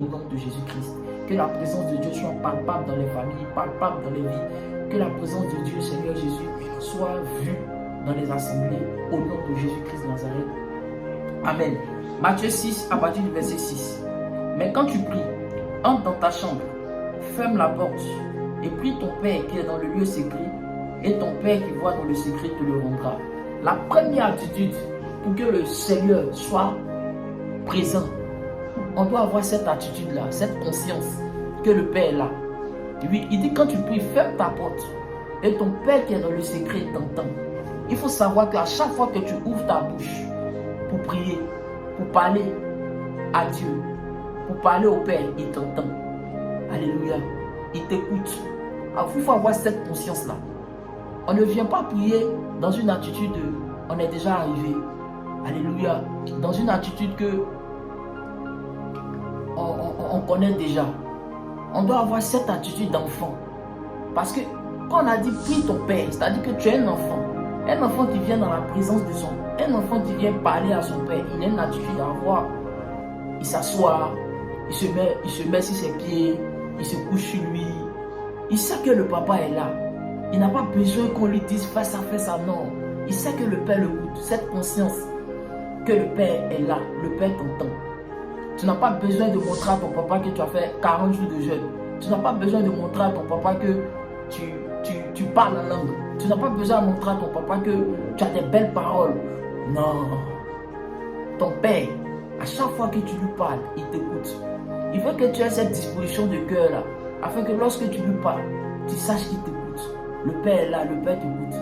au nom de Jésus-Christ. Que la présence de Dieu soit palpable dans les familles, palpable dans les vies. Que la présence de Dieu, Seigneur Jésus, soit vue dans les assemblées, au nom de Jésus-Christ de Nazareth. Amen. Matthieu 6, à partir du verset 6. Mais quand tu pries, entre dans ta chambre, ferme la porte, et prie ton Père qui est dans le lieu secret, et ton Père qui voit dans le secret te le rendra. La première attitude pour que le Seigneur soit présent, on doit avoir cette attitude-là, cette conscience que le Père est là. Oui, il dit quand tu pries, ferme ta porte, et ton Père qui est dans le secret t'entend. Il faut savoir qu'à chaque fois que tu ouvres ta bouche pour prier, pour parler à Dieu, pour parler au Père, il t'entend. Alléluia. Il t'écoute. Alors, il faut avoir cette conscience-là. On ne vient pas prier dans une attitude de on est déjà arrivé. Alléluia. Dans une attitude que on connaît déjà. On doit avoir cette attitude d'enfant. Parce que quand on a dit prie ton Père, c'est-à-dire que tu es un enfant. Un enfant qui vient dans la présence de son. Un enfant qui vient parler à son Père. Il a une attitude à avoir. Il s'assoit. Il se met sur ses pieds. Il se couche sur lui. Il sait que le papa est là. Il n'a pas besoin qu'on lui dise fais ça, non. Il sait que le Père l'écoute. Cette conscience que le Père est là. Le Père t'entend. Tu n'as pas besoin de montrer à ton papa que tu as fait 40 jours de jeûne. Tu n'as pas besoin de montrer à ton papa que tu parles en langue. Tu n'as pas besoin de montrer à ton papa que tu as des belles paroles. Non. Ton Père, à chaque fois que tu lui parles, il t'écoute. Il veut que tu aies cette disposition de cœur là, afin que lorsque tu lui parles, tu saches qu'il t'écoute. Le Père est là, le Père t'écoute.